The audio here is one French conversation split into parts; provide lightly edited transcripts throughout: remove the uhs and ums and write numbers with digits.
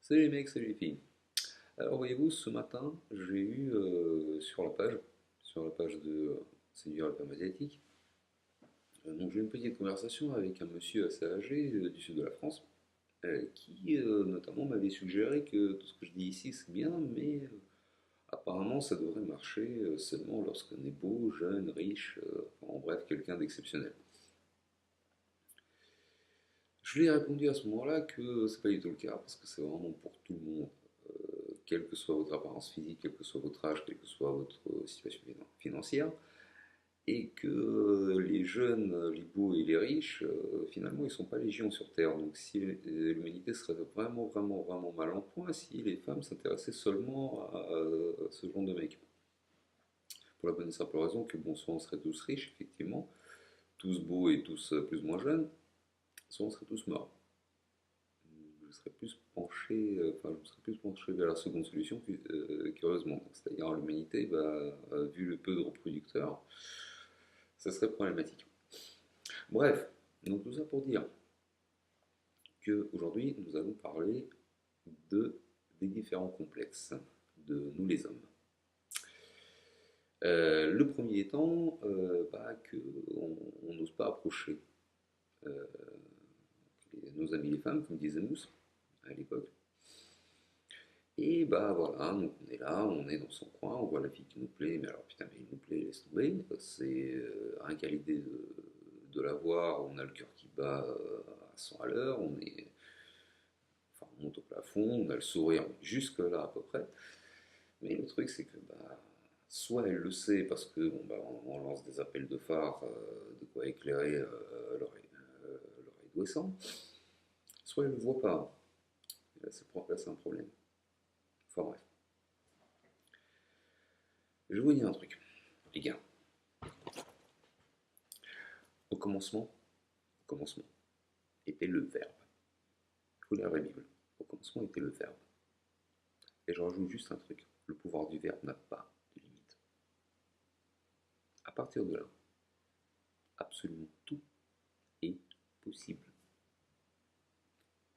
Salut les mecs, salut les filles. Alors voyez-vous, ce matin, j'ai eu sur la page de Séduire la femme asiatique, donc j'ai eu une petite conversation avec un monsieur assez âgé du sud de la France, qui notamment m'avait suggéré que tout ce que je dis ici c'est bien, mais apparemment ça devrait marcher seulement lorsqu'on est beau, jeune, riche, enfin, en bref, quelqu'un d'exceptionnel. Je lui ai répondu à ce moment-là que c'est pas du tout le cas, parce que c'est vraiment pour tout le monde, quelle que soit votre apparence physique, quel que soit votre âge, quelle que soit votre situation financière, et que les jeunes, les beaux et les riches, finalement, ils ne sont pas légion sur Terre. Donc si l'humanité serait vraiment, vraiment, vraiment mal en point si les femmes s'intéressaient seulement à ce genre de mecs. Pour la bonne et simple raison que, bon, soit on serait tous riches, effectivement, tous beaux et tous plus ou moins jeunes, soit on serait tous morts. Je serais plus penché, enfin, je serais plus penché vers la seconde solution, curieusement. C'est-à-dire l'humanité, bah, vu le peu de reproducteurs, ça serait problématique. Bref, donc tout ça pour dire qu'aujourd'hui, nous allons parler de, des différents complexes de nous les hommes. Le premier étant bah, qu'on n'ose pas approcher euh, nos amis les femmes, comme disait Mousse à l'époque. Et bah voilà, donc on est là, on est dans son coin, on voit la fille qui nous plaît, mais alors putain, mais il nous plaît, laisse tomber. C'est rien qu'à l'idée de la voir, on a le cœur qui bat à 100 à l'heure, enfin, on monte au plafond, on a le sourire jusque là à peu près. Mais le truc c'est que bah, soit elle le sait parce que bon, bah, on lance des appels de phare, de quoi éclairer l'oreille d'Ouessant, soit elle le voit pas. Et là c'est un problème. Enfin bref. Je vais vous dire un truc, les gars. Au commencement était le verbe. Il faut lire la Bible. Au commencement était le verbe. Et je rajoute juste un truc. Le pouvoir du verbe n'a pas de limite. À partir de là, absolument tout est possible.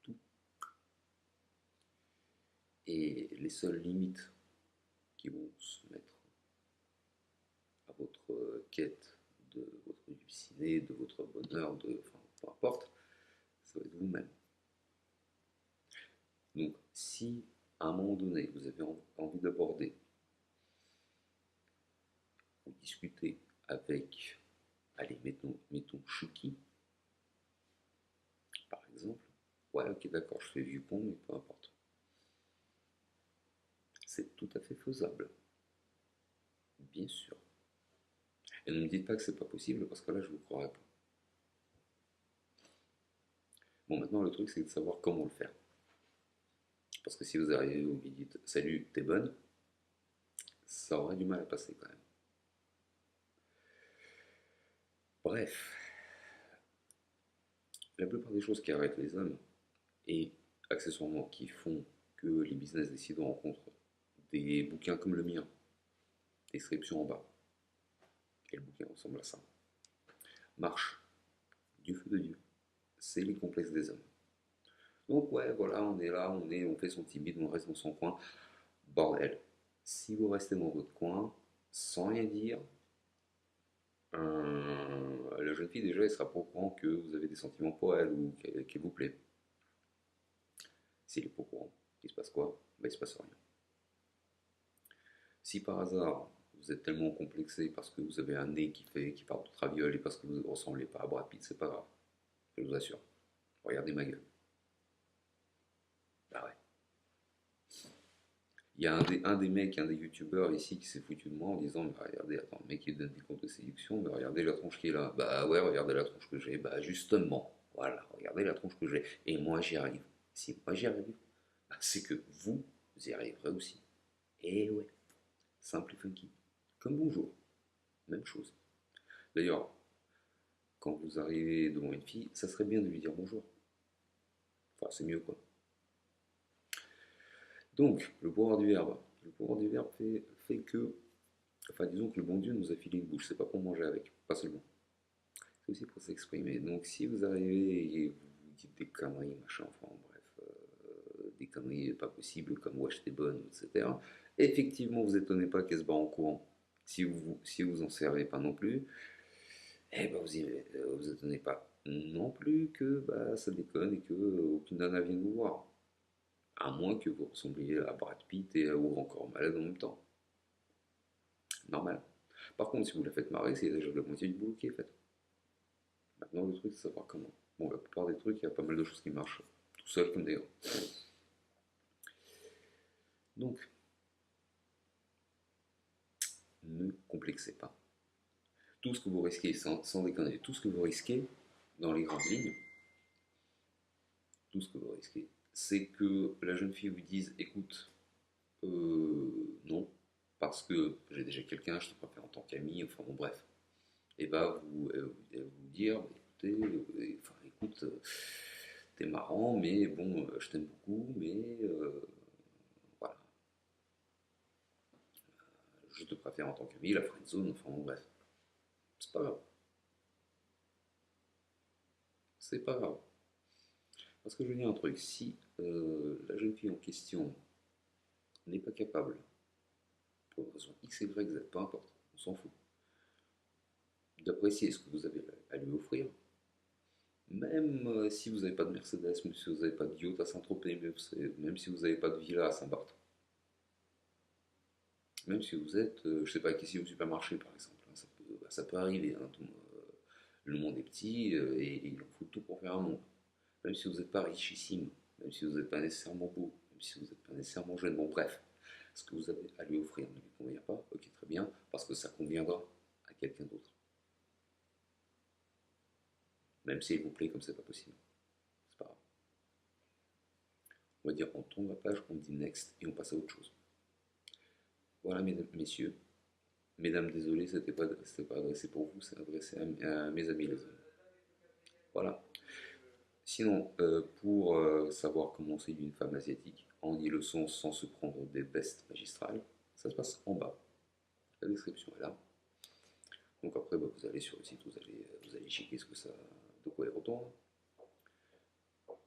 Tout. Et les seules limites qui vont se mettre à votre quête de votre lucidité, de votre bonheur, enfin, peu importe, ça va être vous-même. Donc, si à un moment donné, vous avez envie d'aborder ou discuter avec, allez, mettons Chouki, par exemple, ouais, ok, d'accord, je fais vieux con, mais peu importe. C'est tout à fait faisable, bien sûr. Et ne me dites pas que c'est pas possible, parce que là, je vous croirais pas. Bon, maintenant, le truc, c'est de savoir comment le faire. Parce que si vous arrivez, vous lui dites salut, t'es bonne, ça aurait du mal à passer quand même. Bref, la plupart des choses qui arrêtent les hommes, et accessoirement qui font que les business décident rencontrent des bouquins comme le mien, description en bas, et le bouquin ressemble à ça, marche du feu de Dieu, c'est les complexes des hommes. Donc ouais, voilà, on est là, on fait son timide, on reste dans son coin. Bordel, si vous restez dans votre coin, sans rien dire, la jeune fille déjà, elle sera pas au courant que vous avez des sentiments pour elle ou qu'elle vous plaît. S'il est pas au courant, il se passe quoi? Ben, il se passe rien. Si par hasard, vous êtes tellement complexé parce que vous avez un nez qui part de traviole et parce que vous ne ressemblez pas à Brad Pitt, c'est pas grave. Je vous assure. Regardez ma gueule. Bah ouais. Il y a un des mecs, un des youtubeurs ici qui s'est foutu de moi en disant mais regardez, attends, le mec il donne des comptes de séduction, mais regardez la tronche qui est là. Bah ouais, regardez la tronche que j'ai. Bah justement, voilà, regardez la tronche que j'ai. Et moi j'y arrive. Si moi j'y arrive, bah, c'est que vous y arriverez aussi. Et ouais, simple et funky. Comme bonjour, même chose. D'ailleurs, quand vous arrivez devant une fille, ça serait bien de lui dire bonjour. Enfin, c'est mieux quoi. Donc, le pouvoir du verbe. Le pouvoir du verbe fait que, enfin, disons que le bon Dieu nous a filé une bouche, c'est pas pour manger avec, pas seulement. C'est aussi pour s'exprimer. Donc, si vous arrivez et vous dites des conneries, machin, enfin, bref, des conneries pas possibles comme wesh t'es bonne, etc. Effectivement, vous étonnez pas qu'elle se barre en courant si vous en servez pas non plus. Eh ben vous étonnez pas non plus que bah, ça déconne et que aucune nana vienne vous voir. À moins que vous ressembliez à Brad Pitt et ou encore malade en même temps. Normal. Par contre, si vous la faites marrer, c'est déjà la moitié du boulot qui est fait. Maintenant, le truc, c'est savoir comment. Bon, la plupart des trucs, il y a pas mal de choses qui marchent tout seul comme des gars. Donc, ne complexez pas. Tout ce que vous risquez, sans déconner, tout ce que vous risquez dans les grandes lignes, tout ce que vous risquez, c'est que la jeune fille vous dise écoute, non, parce que j'ai déjà quelqu'un, je te préfère en tant qu'ami, enfin bon, bref. Et bah, elle vous dire bah, écoutez, enfin, écoute, t'es marrant, mais bon, je t'aime beaucoup, mais voilà, je te préfère en tant qu'ami, la friendzone, enfin bon, bref. C'est pas grave, c'est pas grave. Parce que je veux dire un truc, si la jeune fille en question n'est pas capable, pour une raison X, Y, Z, peu importe, on s'en fout, d'apprécier ce que vous avez à lui offrir, même si vous n'avez pas de Mercedes, même si vous n'avez pas de yacht à Saint-Tropez, même si vous n'avez pas de villa à Saint-Barth, même si vous êtes, je sais pas, ici au supermarché par exemple, hein, ça peut arriver, hein, le monde est petit et il en faut tout pour faire un monde. Même si vous n'êtes pas richissime, même si vous n'êtes pas nécessairement beau, même si vous n'êtes pas nécessairement jeune, bon bref, ce que vous avez à lui offrir ne lui convient pas, ok très bien, parce que ça conviendra à quelqu'un d'autre. Même s'il vous plaît comme c'est pas possible. C'est pas grave. On va dire on tourne la page, on dit next et on passe à autre chose. Voilà mesdames, messieurs, mesdames désolé, c'était pas adressé pour vous, c'est adressé à mes amis les hommes. Voilà. Sinon, pour savoir comment c'est une femme asiatique, en y leçon sans se prendre des bestes magistrales, ça se passe en bas. La description est là. Donc après, bah, vous allez sur le site, vous allez checker ce que ça, de quoi il retourne.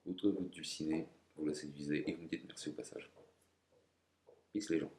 Vous trouvez votre dulciné, vous la séduisez et vous me dites merci au passage. Peace les gens.